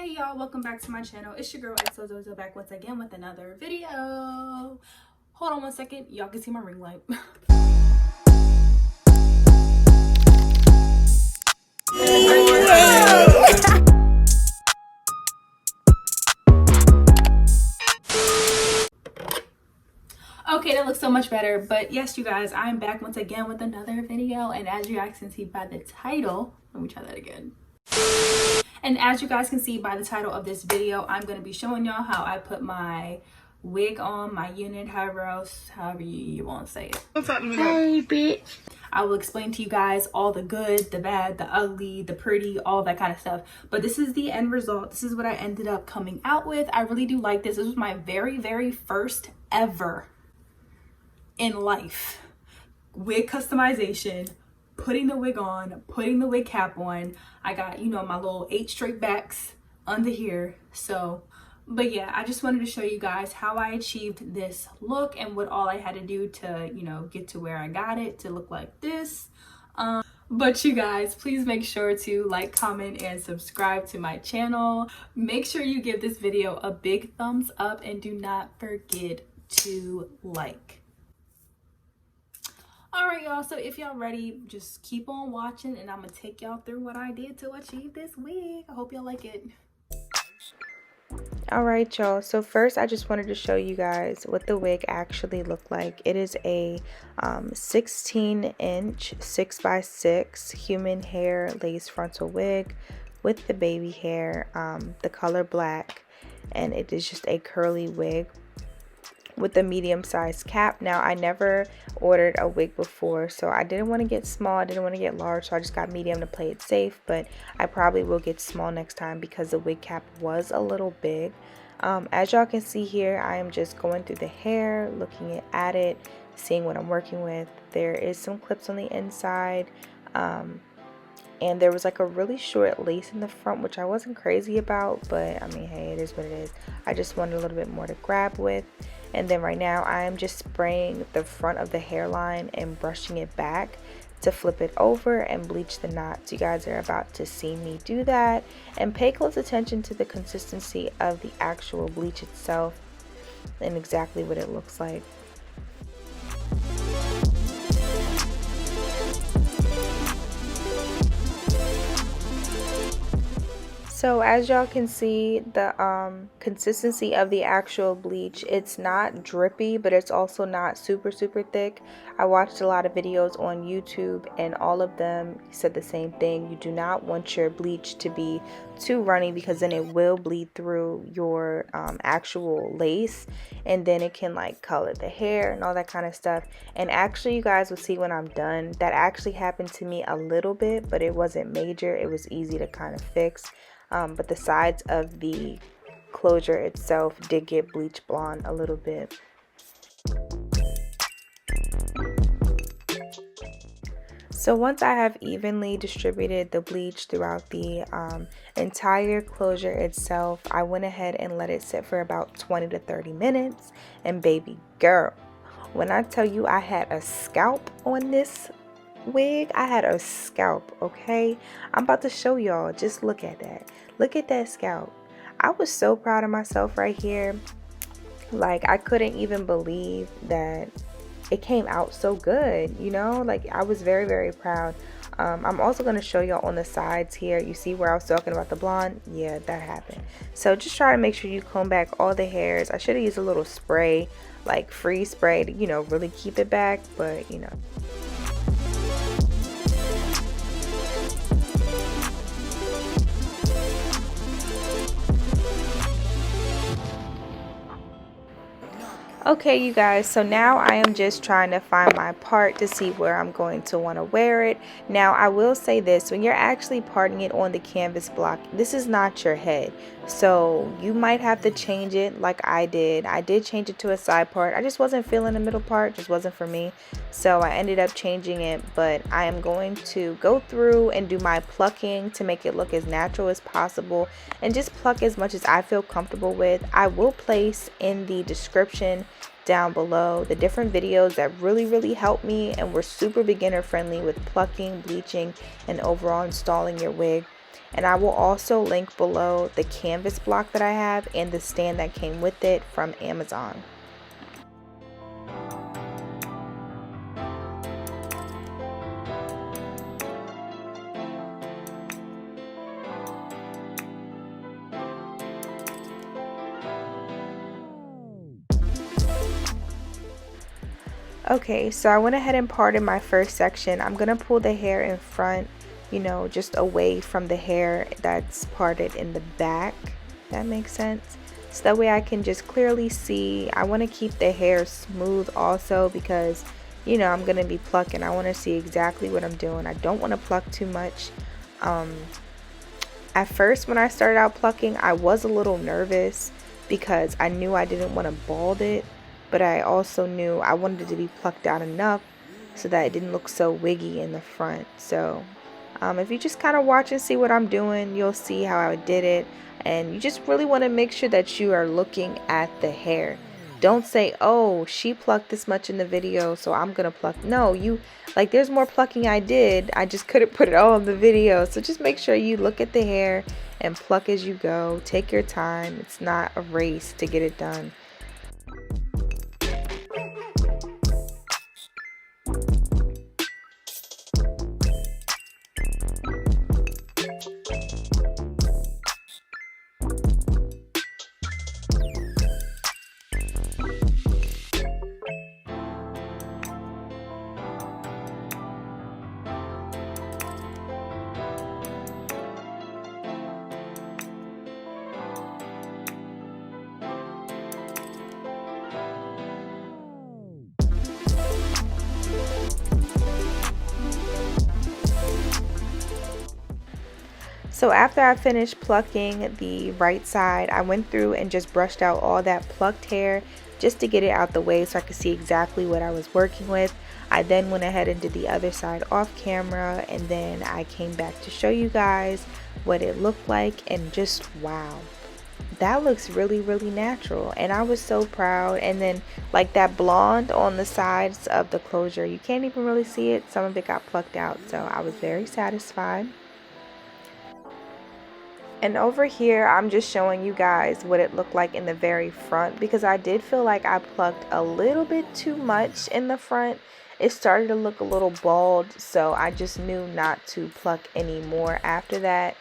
Hey y'all, welcome back to my channel. It's your girl XOZO back once again with another video. Hold on one second, y'all can see my ring light. Okay, that looks so much better. But yes, you guys, I'm back once again with another video, and as you guys can see by the title, let me try that again. And as you guys can see by the title of this video, I'm going to be showing y'all how I put my wig on, my unit, however you want to say it. Hey, bitch. I will explain to you guys all the good, the bad, the ugly, the pretty, all that kind of stuff. But this is the end result. This is what I ended up coming out with. I really do like this. This was my very first ever in life wig customization. Putting the wig on, putting the wig cap on. I got, you know, my little 8 straight backs under here. So, but yeah, I just wanted to show you guys how I achieved this look and what all I had to do to, you know, get to where I got it to look like this. But you guys, please make sure to like, comment, and subscribe to my channel. Make sure you give this video a big thumbs up and do not forget to like. Alright y'all, so if y'all ready, just keep on watching and I'm gonna take y'all through what I did to achieve this wig. I hope y'all like it. Alright y'all, so first I just wanted to show you guys what the wig actually looked like. It is a 16-inch 6x6 human hair lace frontal wig with the baby hair, the color black, and it is just a curly wig with a medium-sized cap. Now, I never ordered a wig before, so I didn't want to get small, I didn't want to get large, so I just got medium to play it safe. But I probably will get small next time because the wig cap was a little big. As y'all can see here, I am just going through the hair, looking at it, seeing what I'm working with. There is some clips on the inside, and there was like a really short lace in the front, which I wasn't crazy about, but I mean, hey, it is what it is. I just wanted a little bit more to grab with. And then right now I am just spraying the front of the hairline and brushing it back to flip it over and bleach the knots. You guys are about to see me do that, and pay close attention to the consistency of the actual bleach itself and exactly what it looks like. So as y'all can see, the consistency of the actual bleach, it's not drippy, but it's also not super thick. I watched a lot of videos on YouTube and all of them said the same thing. You do not want your bleach to be too runny because then it will bleed through your actual lace, and then it can like color the hair and all that kind of stuff. And actually, you guys will see when I'm done, that actually happened to me a little bit, but it wasn't major. It was easy to kind of fix. But the sides of the closure itself did get bleach blonde a little bit. So once I have evenly distributed the bleach throughout the entire closure itself, I went ahead and let it sit for about 20 to 30 minutes. And baby girl, when I tell you I had a scalp on this wig, I had a scalp, okay? I'm about to show y'all. Just look at that. Look at that scalp. I was so proud of myself right here. Like, I couldn't even believe that it came out so good, you know? Like, I was very proud. I'm also going to show y'all on the sides here. You see where I was talking about the blonde? Yeah, that happened. So just try to make sure you comb back all the hairs. I should have used a little spray, like freeze spray, to, you know, really keep it back, but you know. Okay, you guys, so now I am just trying to find my part to see where I'm going to want to wear it. Now, I will say this, when you're actually parting it on the canvas block, this is not your head. So you might have to change it like I did. I did change it to a side part. I just wasn't feeling the middle part, just wasn't for me. So I ended up changing it, but I am going to go through and do my plucking to make it look as natural as possible and just pluck as much as I feel comfortable with. I will place in the description down below the different videos that really helped me and were super beginner friendly with plucking, bleaching, and overall installing your wig. And I will also link below the canvas block that I have and the stand that came with it from Amazon. Okay, so I went ahead and parted my first section. I'm gonna pull the hair in front, you know, just away from the hair that's parted in the back. That makes sense. So that way I can just clearly see. I want to keep the hair smooth also because, you know, I'm gonna be plucking. I want to see exactly what I'm doing. I don't want to pluck too much. At first when I started out plucking, I was a little nervous because I knew I didn't want to bald it, but I also knew I wanted it to be plucked out enough so that it didn't look so wiggy in the front. So if you just kind of watch and see what I'm doing, you'll see how I did it. And you just really want to make sure that you are looking at the hair. Don't say, oh, she plucked this much in the video, so I'm gonna pluck. No, you, like, there's more plucking I did. I just couldn't put it all in the video. So just make sure you look at the hair and pluck as you go. Take your time. It's not a race to get it done. So after I finished plucking the right side, I went through and just brushed out all that plucked hair just to get it out the way so I could see exactly what I was working with. I then went ahead and did the other side off camera, and then I came back to show you guys what it looked like, and just wow. That looks really, really natural, and I was so proud. And then like that blonde on the sides of the closure, you can't even really see it. Some of it got plucked out, so I was very satisfied. And over here, I'm just showing you guys what it looked like in the very front, because I did feel like I plucked a little bit too much in the front. It started to look a little bald, so I just knew not to pluck anymore after that.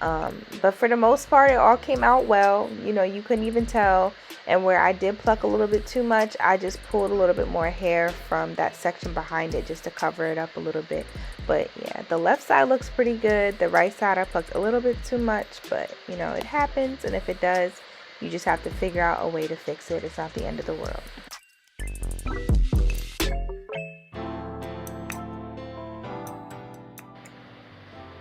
But for the most part, it all came out well. You know, you couldn't even tell. And where I did pluck a little bit too much, I just pulled a little bit more hair from that section behind it just to cover it up a little bit. But yeah, the left side looks pretty good. The right side I plucked a little bit too much, but you know, it happens. And if it does, you just have to figure out a way to fix it. It's not the end of the world.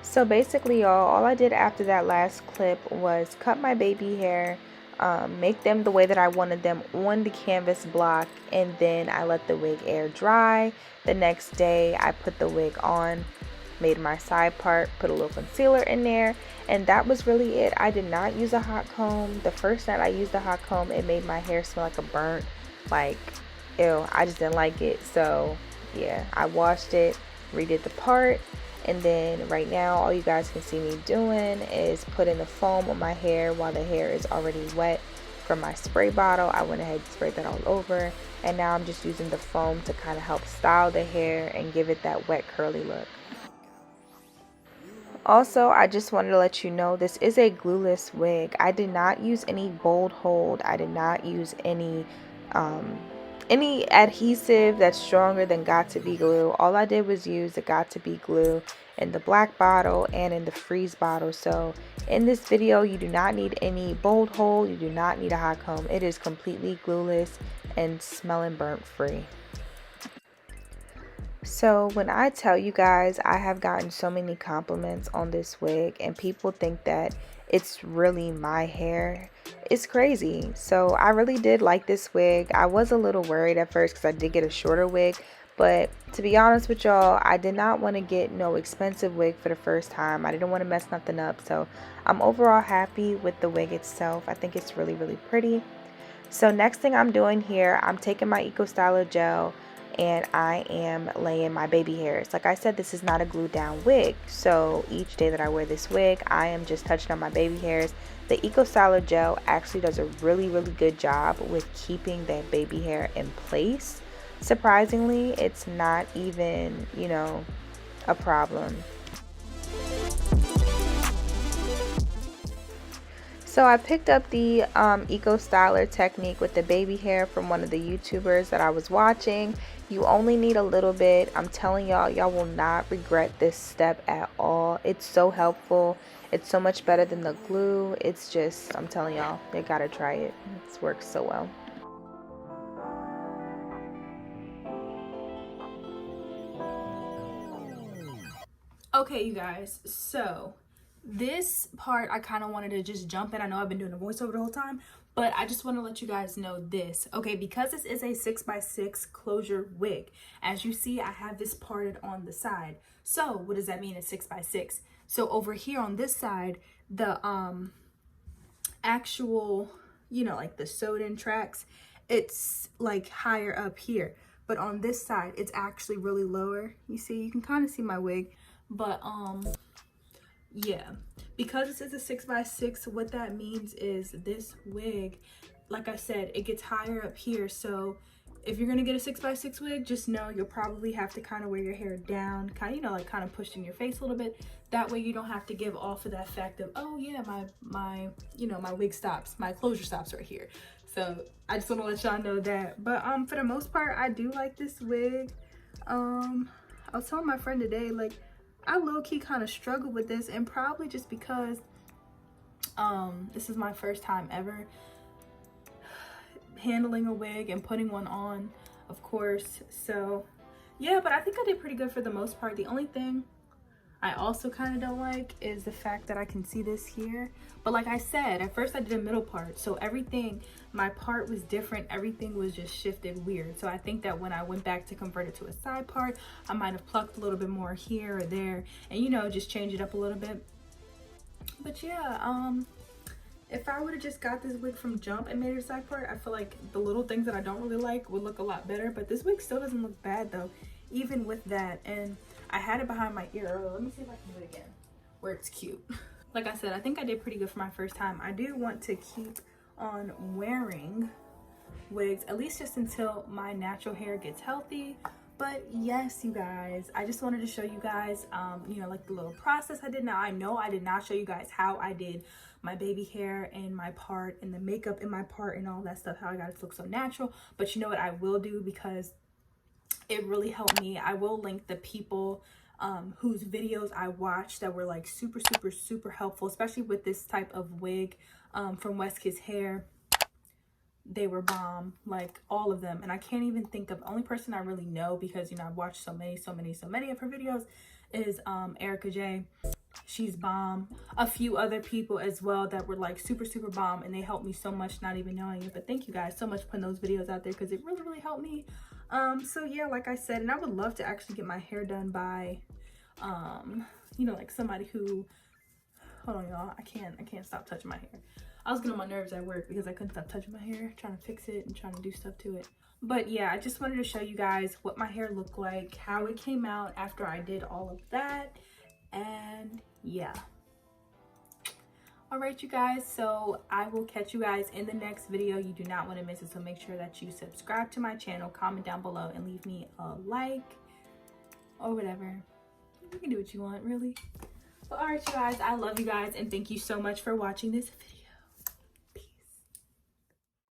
So basically, y'all, all I did after that last clip was cut my baby hair, make them the way that I wanted them on the canvas block, and then I let the wig air dry. The next day I put the wig on, made my side part, put a little concealer in there, and that was really it. I did not use a hot comb. The first night I used a hot comb, it made my hair smell like a burnt, like, ew, I just didn't like it. So yeah, I washed it, redid the part. And then right now, all you guys can see me doing is putting the foam on my hair while the hair is already wet from my spray bottle. I went ahead and sprayed that all over. And now I'm just using the foam to kind of help style the hair and give it that wet curly look. Also, I just wanted to let you know this is a glueless wig. I did not use any bold hold. I did not use any adhesive that's stronger than Got To Be glue. All I did was use the Got To Be glue in the black bottle and in the freeze bottle. So in this video, you do not need any bold hold. You do not need a hot comb. It is completely glueless and smelling burnt free. So when I tell you guys, I have gotten so many compliments on this wig, and people think that it's really my hair. It's crazy. So I really did like this wig. I was a little worried at first because I did get a shorter wig, but to be honest with y'all, I did not want to get no expensive wig for the first time. I didn't want to mess nothing up. So I'm overall happy with the wig itself. I think it's really, really pretty. So next thing I'm doing here, I'm taking my Eco Styler gel and I am laying my baby hairs. Like I said, this is not a glued down wig, so each day that I wear this wig, I am just touching on my baby hairs. The Eco Styler gel actually does a really good job with keeping that baby hair in place. Surprisingly, it's not even, you know, a problem. So I picked up the Eco Styler technique with the baby hair from one of the YouTubers that I was watching. You only need a little bit. I'm telling y'all, y'all will not regret this step at all. It's so helpful. It's so much better than the glue. It's just, I'm telling y'all, you gotta try it. It works so well. Okay, you guys, so this part I kind of wanted to just jump in. I know I've been doing a voiceover the whole time, but I just want to let you guys know this. Okay, because this is a 6x6 closure wig, as you see, I have this parted on the side. So what does that mean? It's 6x6. So over here on this side, the actual, you know, like the sewed in tracks, it's like higher up here. But on this side, it's actually really lower. You see, you can kind of see my wig. But yeah, because this is a 6x6, what that means is this wig, like I said, it gets higher up here. So if you're gonna get a 6x6 wig, just know you'll probably have to kind of wear your hair down, kind of, you know, like kind of pushed in your face a little bit. That way you don't have to give off of that fact of, oh yeah, my you know, my wig stops, my closure stops right here. So I just want to let y'all know that. But for the most part, I do like this wig. I was telling my friend today, like, I low-key kind of struggle with this, and probably just because this is my first time ever handling a wig and putting one on, of course. So yeah, but I think I did pretty good for the most part. The only thing I also kind of don't like is the fact that I can see this here. But like I said, at first I did a middle part, so everything, my part was different. Everything was just shifted weird. So I think that when I went back to convert it to a side part, I might have plucked a little bit more here or there, and you know, just change it up a little bit. But yeah, if I would have just got this wig from jump and made it a side part, I feel like the little things that I don't really like would look a lot better. But this wig still doesn't look bad though, even with that. And I had it behind my ear earlier. Let me see if I can do it again where it's cute. Like I said, I think I did pretty good for my first time. I do want to keep on wearing wigs, at least just until my natural hair gets healthy. But yes, you guys, I just wanted to show you guys, you know, like the little process I did. Now, I know I did not show you guys how I did my baby hair and my part and the makeup in my part and all that stuff, how I got it to look so natural. But you know what I will do, because it really helped me, I will link the people whose videos I watched that were like super helpful, especially with this type of wig from West Kids Hair. They were bomb, like all of them. And I can't even think of, the only person I really know, because you know I've watched so many of her videos, is IAmErikaJ. She's bomb. A few other people as well that were like super bomb, and they helped me so much, not even knowing it. But thank you guys so much for putting those videos out there, because it really helped me. So yeah, like I said, and I would love to actually get my hair done by you know, like somebody who, hold on y'all, I can't stop touching my hair. I was getting on my nerves at work because I couldn't stop touching my hair, trying to fix it and trying to do stuff to it. But yeah, I just wanted to show you guys what my hair looked like, how it came out after I did all of that. And yeah, all right, you guys, so I will catch you guys in the next video. You do not want to miss it, so make sure that you subscribe to my channel, comment down below, and leave me a like or whatever. You can do what you want, really. But all right, you guys, I love you guys, and thank you so much for watching this video.